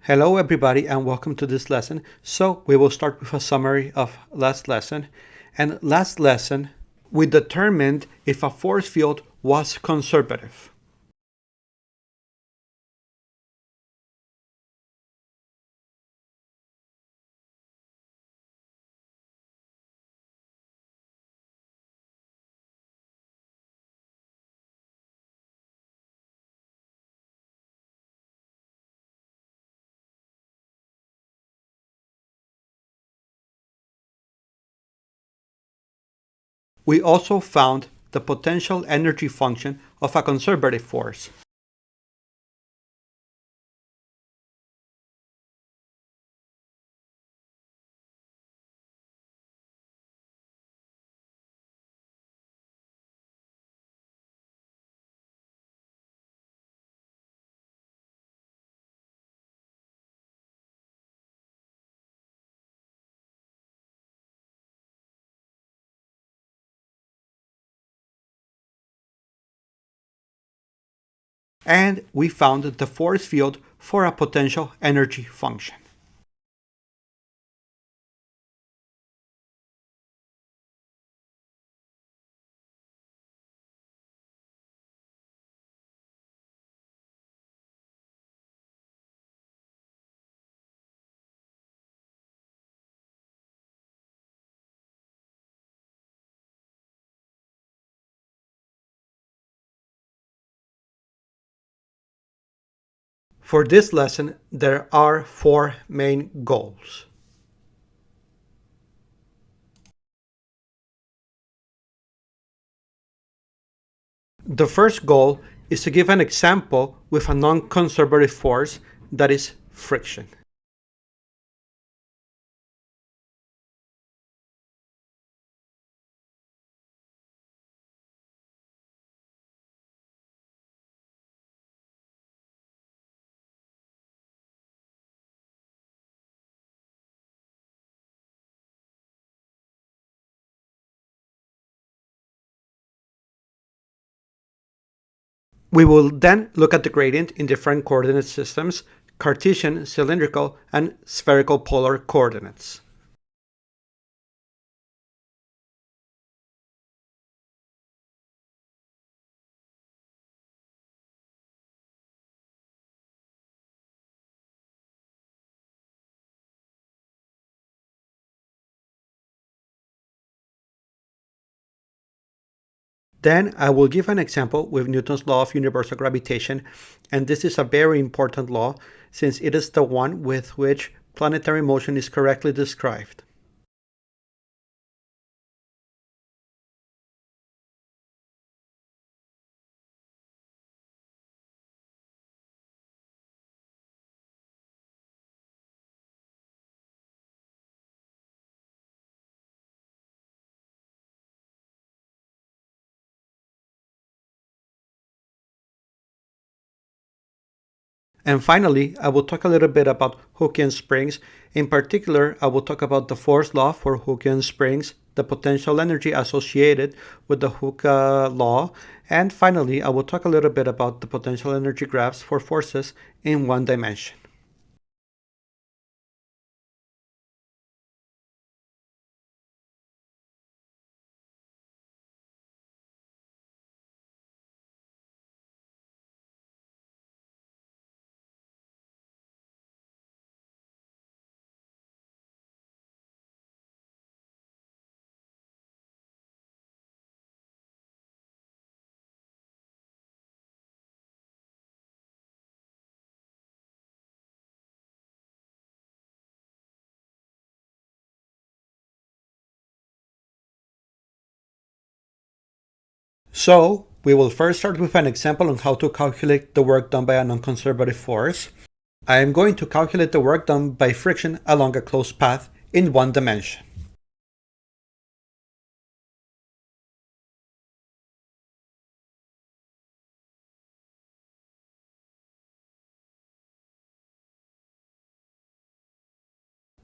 Hello everybody and welcome to this lesson. So we will start with a summary of last lesson. And last lesson, we determined if a force field was conservative. We also found the potential energy function of a conservative force. And we found the force field for a potential energy function. For this lesson, there are four main goals. The first goal is to give an example with a non-conservative force, that is friction. We will then look at the gradient in different coordinate systems: Cartesian, cylindrical, and spherical polar coordinates. Then I will give an example with Newton's law of universal gravitation, and this is a very important law since it is the one with which planetary motion is correctly described. And finally, I will talk a little bit about Hookean springs. In particular, I will talk about the force law for Hookean springs, the potential energy associated with the Hooke law, and finally, I will talk a little bit about the potential energy graphs for forces in one dimension. So, we will first start with an example on how to calculate the work done by a non-conservative force. I am going to calculate the work done by friction along a closed path in one dimension.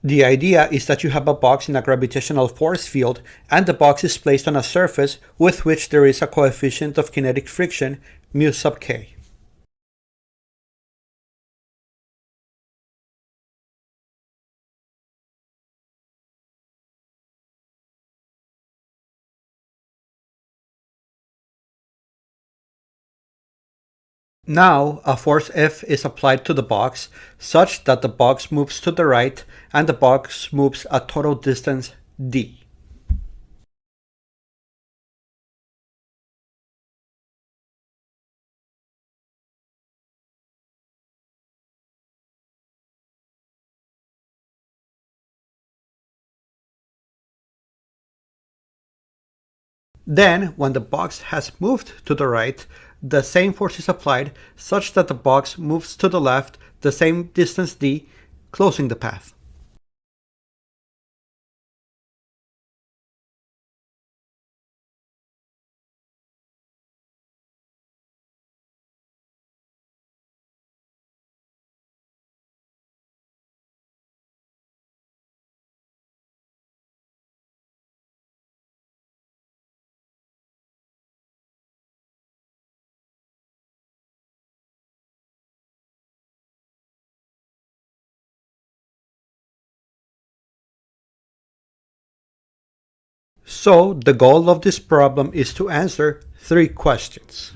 The idea is that you have a box in a gravitational force field, and the box is placed on a surface with which there is a coefficient of kinetic friction, mu sub k. Now a force F is applied to the box such that the box moves to the right and the box moves a total distance d. Then, when the box has moved to the right, the same force is applied such that the box moves to the left the same distance d, closing the path. So, the goal of this problem is to answer 3 questions.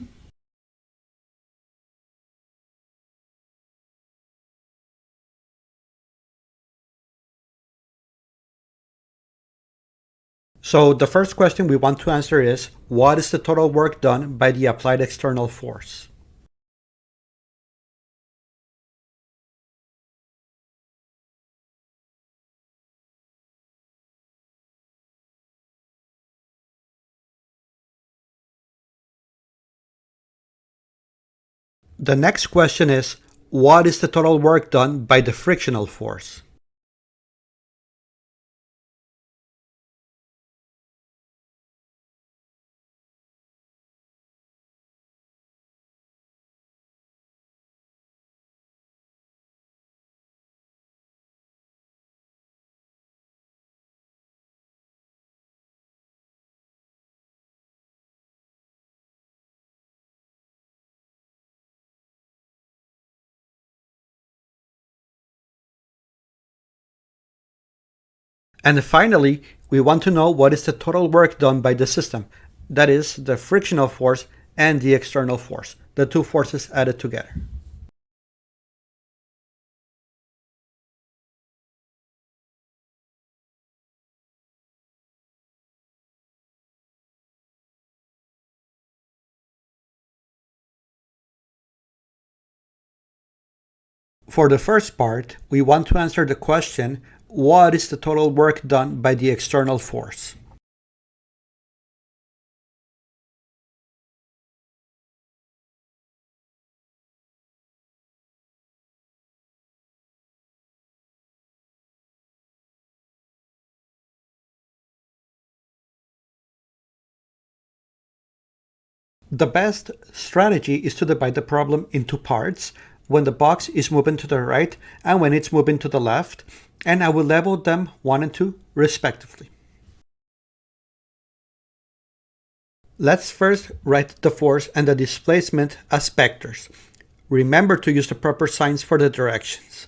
So, the first question we want to answer is, what is the total work done by the applied external force? The next question is, what is the total work done by the frictional force? And finally, we want to know what is the total work done by the system. That is, the frictional force and the external force, the two forces added together. For the first part, we want to answer the question, what is the total work done by the external force? The best strategy is to divide the problem into parts when the box is moving to the right and when it's moving to the left, and I will label them 1 and 2 respectively. Let's first write the force and the displacement as vectors. Remember to use the proper signs for the directions.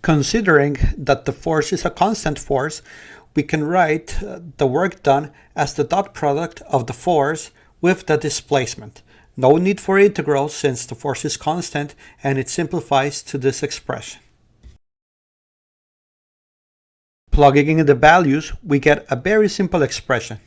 Considering that the force is a constant force, we can write the work done as the dot product of the force with the displacement. No need for integrals since the force is constant and it simplifies to this expression. Plugging in the values, we get a very simple expression.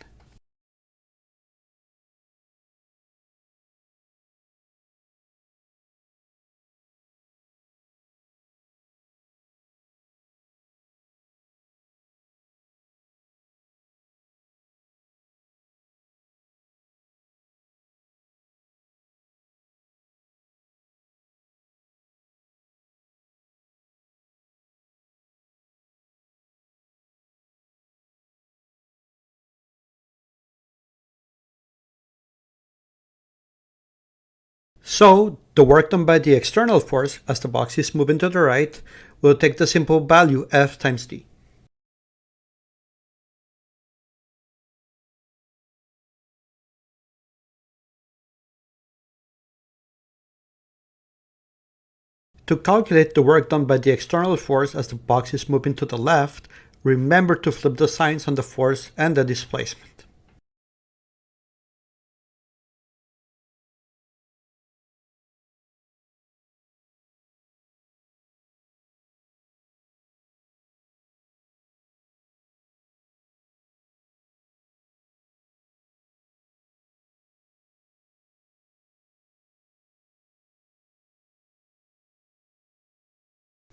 So, the work done by the external force as the box is moving to the right will take the simple value F times d. To calculate the work done by the external force as the box is moving to the left, remember to flip the signs on the force and the displacement.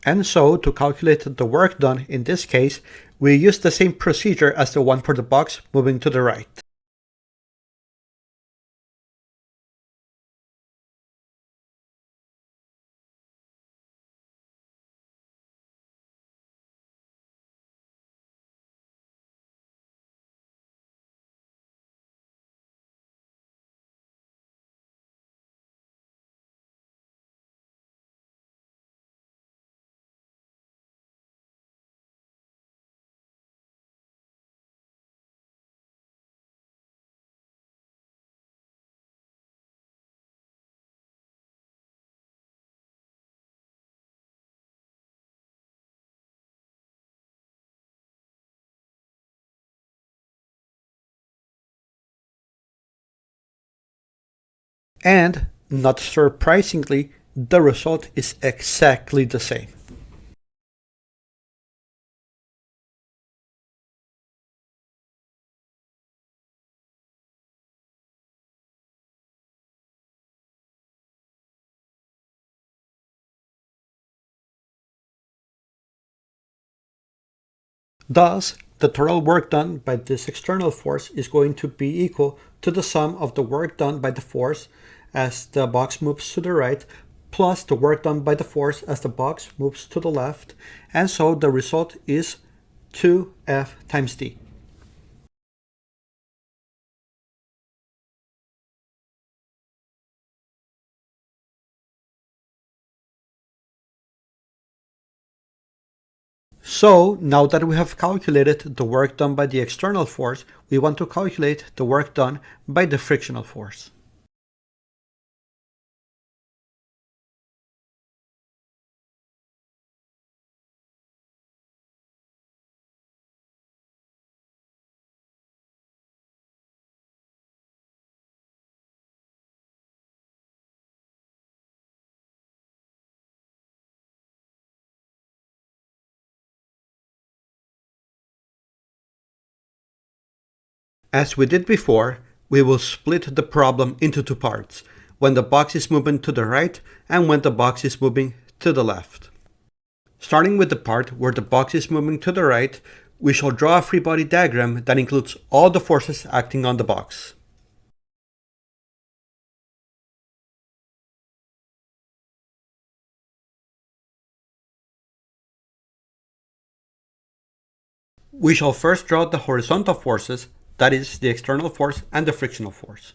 And so, to calculate the work done in this case, we use the same procedure as the one for the box moving to the right. And, not surprisingly, the result is exactly the same. Thus, the total work done by this external force is going to be equal to the sum of the work done by the force as the box moves to the right plus the work done by the force as the box moves to the left, and so the result is 2F times D. So, now that we have calculated the work done by the external force, we want to calculate the work done by the frictional force. As we did before, we will split the problem into two parts, when the box is moving to the right and when the box is moving to the left. Starting with the part where the box is moving to the right, we shall draw a free body diagram that includes all the forces acting on the box. We shall first draw the horizontal forces, that is, the external force and the frictional force.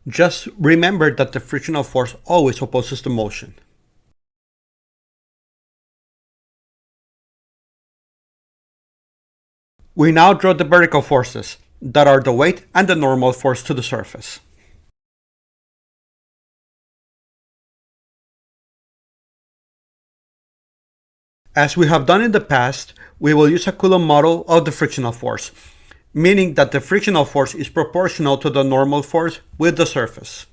Just remember that the frictional force always opposes the motion. We now draw the vertical forces, that are the weight and the normal force to the surface. As we have done in the past, we will use a Coulomb model of the frictional force, meaning that the frictional force is proportional to the normal force with the surface.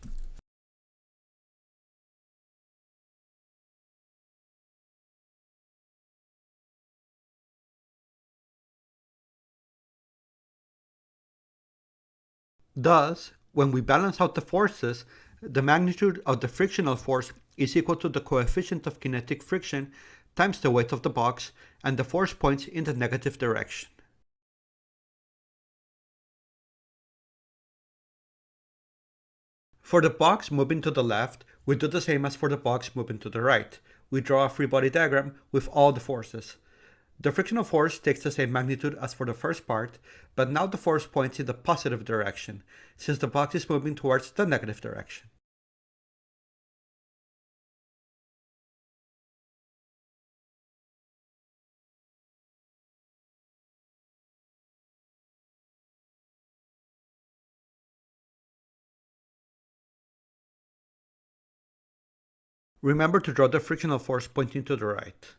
Thus, when we balance out the forces, the magnitude of the frictional force is equal to the coefficient of kinetic friction times the weight of the box, and the force points in the negative direction. For the box moving to the left, we do the same as for the box moving to the right. We draw a free body diagram with all the forces. The frictional force takes the same magnitude as for the first part, but now the force points in the positive direction, since the box is moving towards the negative direction. Remember to draw the frictional force pointing to the right.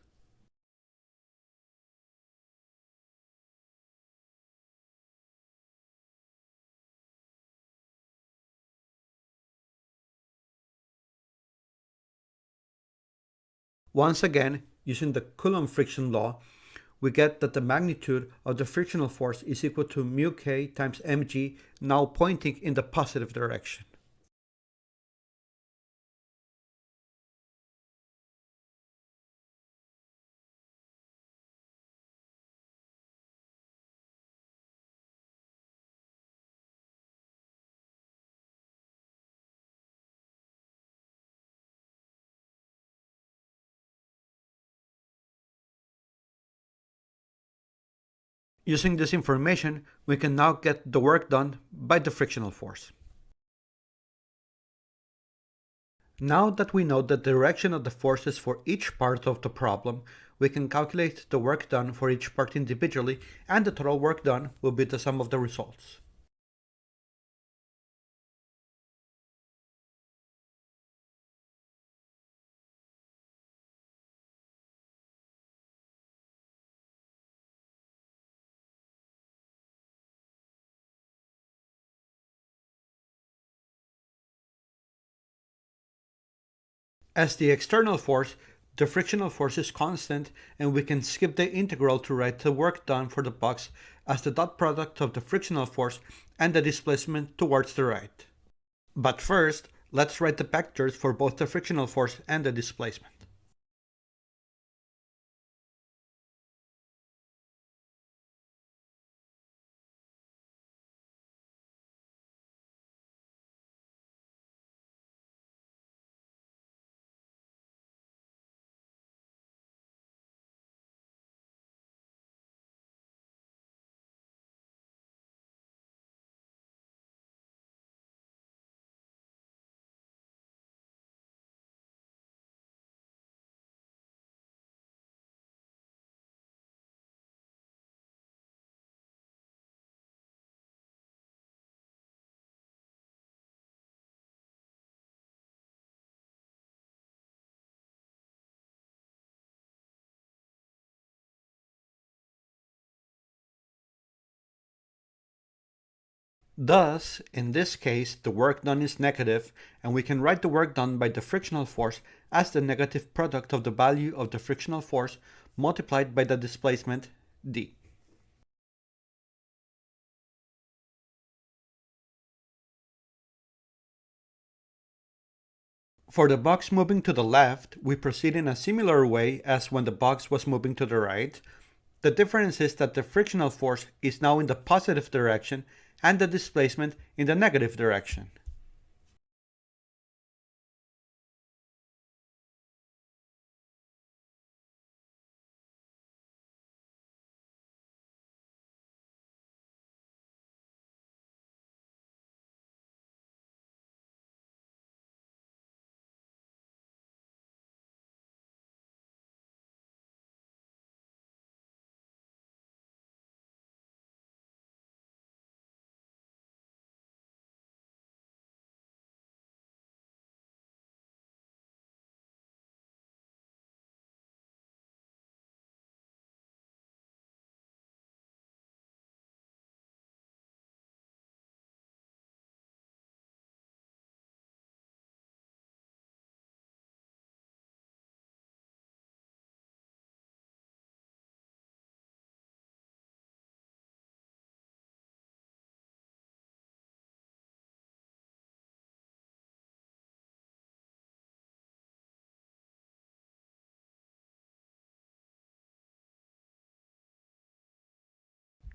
Once again, using the Coulomb friction law, we get that the magnitude of the frictional force is equal to mu k times mg, now pointing in the positive direction. Using this information, we can now get the work done by the frictional force. Now that we know the direction of the forces for each part of the problem, we can calculate the work done for each part individually, and the total work done will be the sum of the results. As the external force, the frictional force is constant, and we can skip the integral to write the work done for the box as the dot product of the frictional force and the displacement towards the right. But first, let's write the vectors for both the frictional force and the displacement. Thus, in this case, the work done is negative, and we can write the work done by the frictional force as the negative product of the value of the frictional force multiplied by the displacement d. For the box moving to the left, we proceed in a similar way as when the box was moving to the right. The difference is that the frictional force is now in the positive direction and the displacement in the negative direction.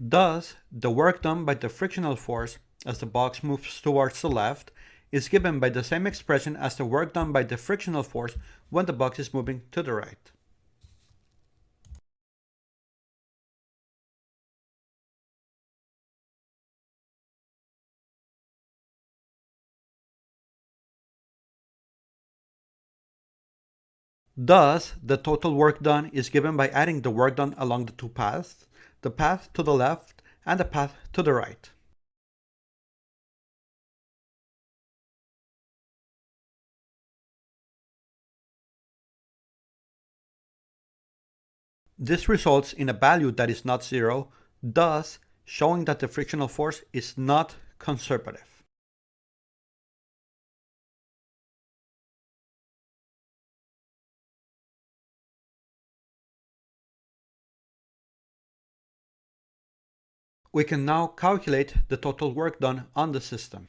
Thus, the work done by the frictional force as the box moves towards the left is given by the same expression as the work done by the frictional force when the box is moving to the right. Thus, the total work done is given by adding the work done along the two paths, the path to the left and the path to the right. This results in a value that is not zero, thus showing that the frictional force is not conservative. We can now calculate the total work done on the system.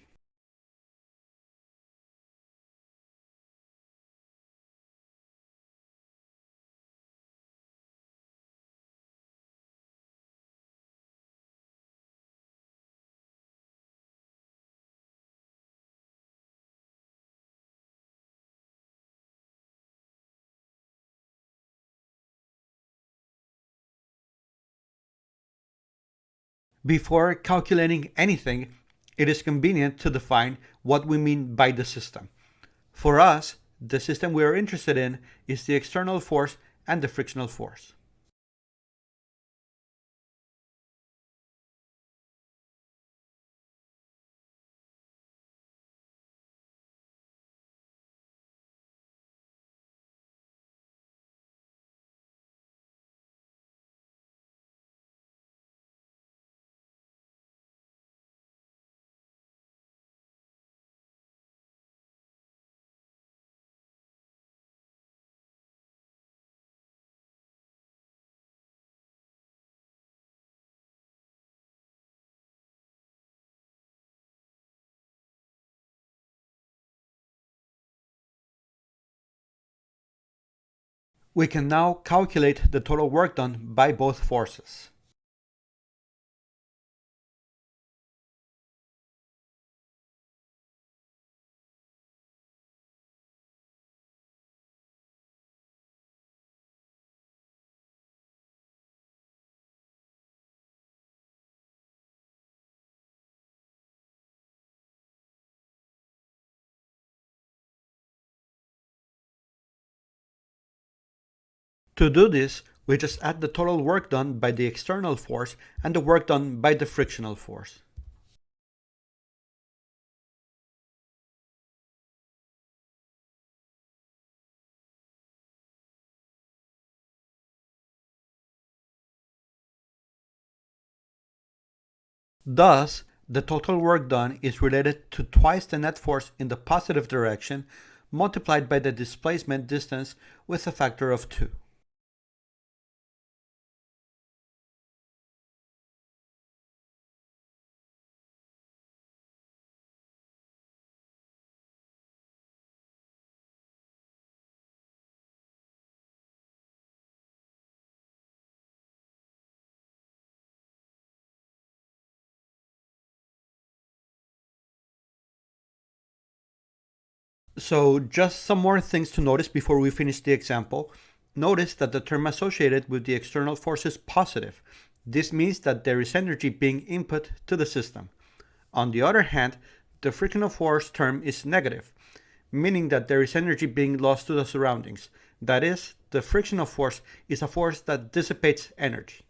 Before calculating anything, it is convenient to define what we mean by the system. For us, the system we are interested in is the external force and the frictional force. We can now calculate the total work done by both forces. To do this, we just add the total work done by the external force and the work done by the frictional force. Thus, the total work done is related to twice the net force in the positive direction multiplied by the displacement distance with a factor of 2. So just some more things to notice before we finish the example. Notice that the term associated with the external force is positive. This means that there is energy being input to the system. On the other hand, the frictional force term is negative, meaning that there is energy being lost to the surroundings. That is, the frictional force is a force that dissipates energy.